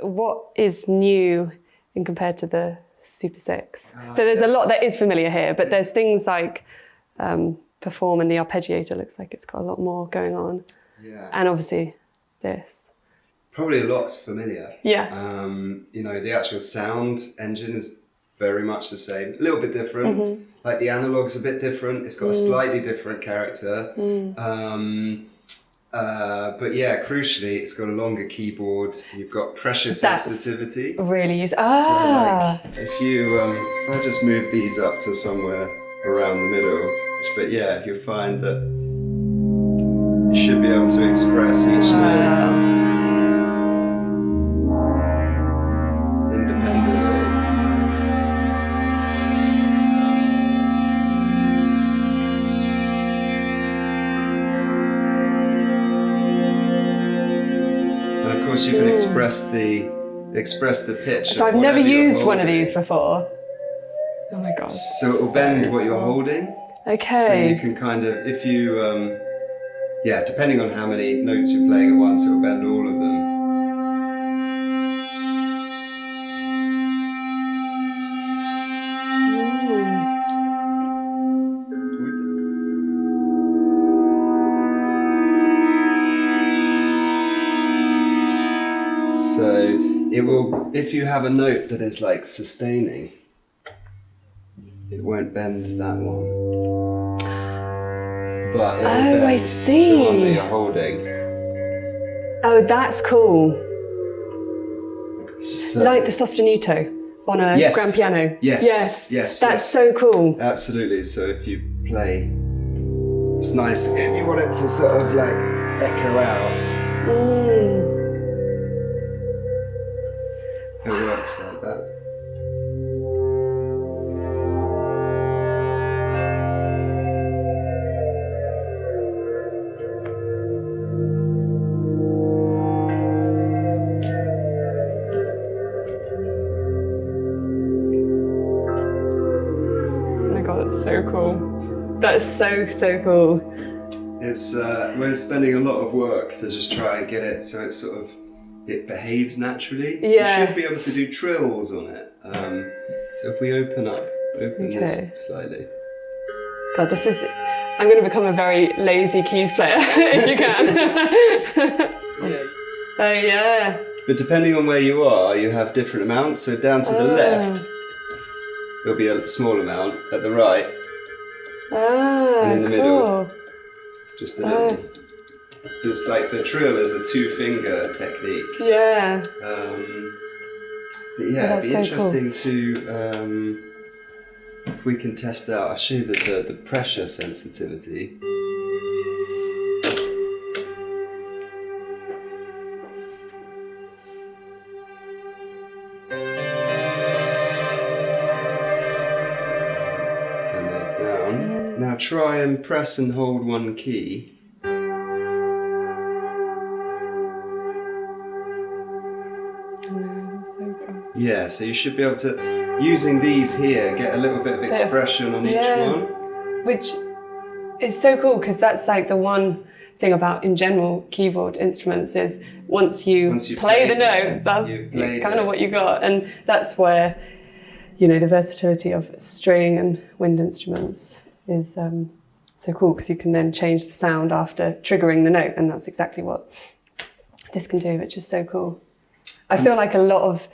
what is new in compared to the Super 6? So there's a lot that is familiar here, but there's things like Perform, and the arpeggiator looks like it's got a lot more going on. Yeah. And obviously this. Probably a lot's familiar. Yeah. You know, the actual sound engine is very much the same. A little bit different. Like the analog's a bit different. It's got a slightly different character. But yeah, crucially, it's got a longer keyboard. You've got pressure sensitivity. Really useful. So like, if I just move these up to somewhere around the middle, but yeah, you'll find that you should be able to express each note independently. And of course, you can express the pitch. So I've never used one of these before. Oh my god. So it will bend what you're holding. Okay. So you can kind of, if you, depending on how many notes you're playing at once, it will bend all of them. So it will, if you have a note that is like sustaining, it won't bend that one. But it will bend I see. the one that you're holding. Oh, that's cool. So, Like the sostenuto on a grand piano. Yes. That's so cool. Absolutely. So if you play, it's nice if you want it to sort of like echo out. It works like that. That's so cool. That's so cool. It's we're spending a lot of work to just try and get it so it behaves naturally. Yeah. You should be able to do trills on it. So if we open this slightly. God, I'm going to become a very lazy keys player if you can. Oh yeah. But depending on where you are, you have different amounts. So down to the left, there'll be a small amount. At the right, and in the middle, just a little. So it's like the trill is a 2-finger technique. Yeah. But yeah, it'd be so interesting to, if we can test out, I'll show you the pressure sensitivity. Now try and press and hold one key. Yeah, so you should be able to, using these here, get a little bit of expression on each one. Which is so cool, because that's like the one thing about, in general, keyboard instruments is once you play the note, that's kind of what you got. And that's where, you know, the versatility of string and wind instruments is so cool, because you can then change the sound after triggering the note, and that's exactly what this can do, which is so cool. I feel like a lot of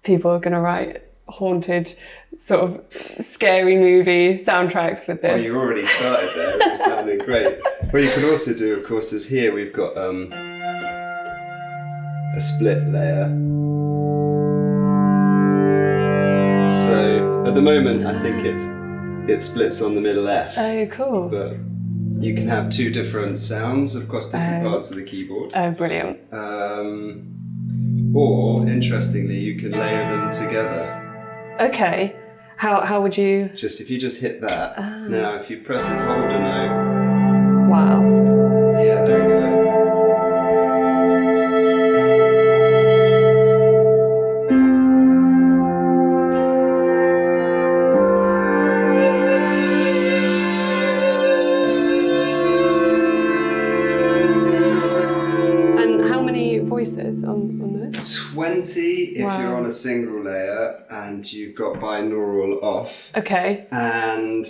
people are going to write haunted, sort of scary movie soundtracks with this. Well, you already started there. It sounded great. What you can also do, of course, is here we've got a split layer. So at the moment, I think it splits on the middle F. Oh, cool. But you can have 2 different sounds across different parts of the keyboard. Oh, brilliant. Or, interestingly, you can layer them together. Okay. How would you? If you just hit that. Now, if you press and hold a note. Wow. Yeah, there we go. And how many voices hertz on this? 20 if you're on a single layer and you've got binaural off. Okay. And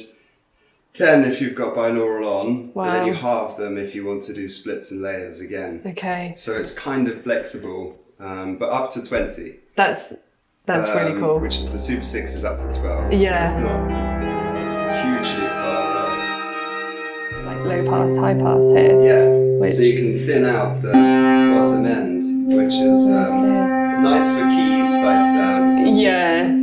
10 if you've got binaural on. Wow. And then you halve them if you want to do splits and layers again. Okay. So it's kind of flexible, but up to 20. That's really cool. Which is the Super 6 is up to 12. Yeah. So it's not hugely far off. Like low pass, high pass here. Yeah. So you can thin out the bottom end, which is nice for keys type sounds. Yeah.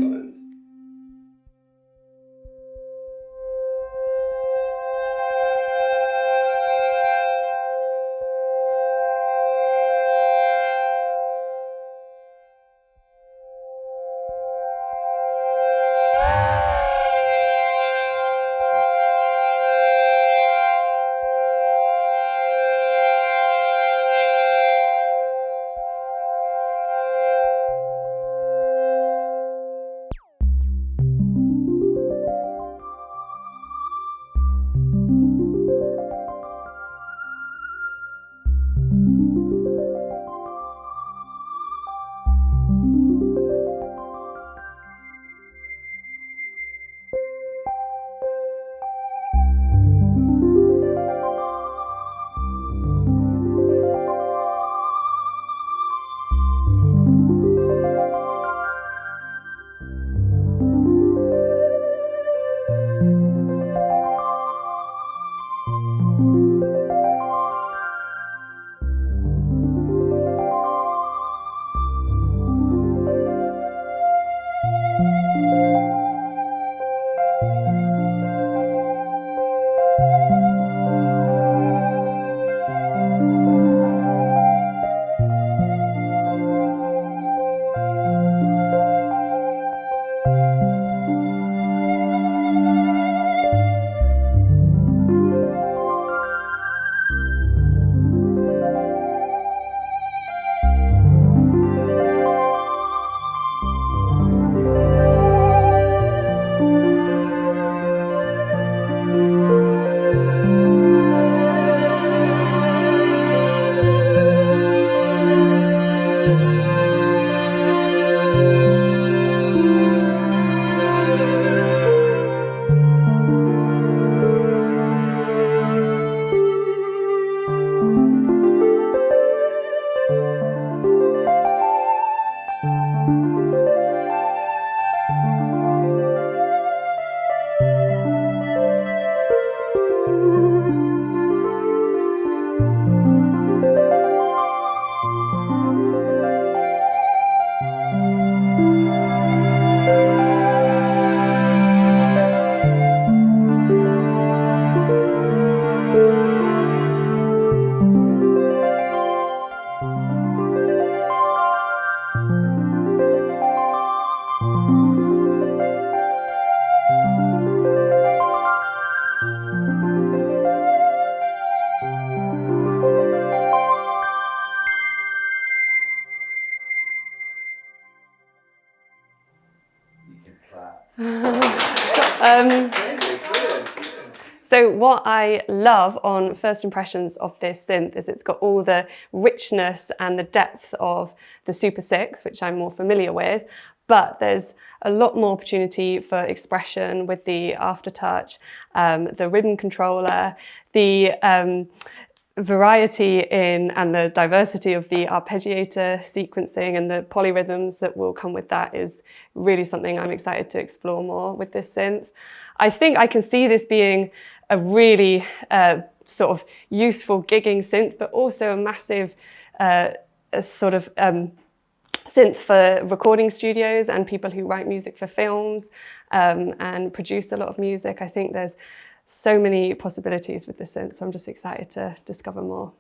So what I love on first impressions of this synth is it's got all the richness and the depth of the Super 6, which I'm more familiar with, but there's a lot more opportunity for expression with the aftertouch, the rhythm controller, the variety in and the diversity of the arpeggiator sequencing and the polyrhythms that will come with that is really something I'm excited to explore more with this synth. I think I can see this being a really sort of useful gigging synth, but also a massive sort of synth for recording studios and people who write music for films and produce a lot of music. I think there's so many possibilities with this synth, so I'm just excited to discover more.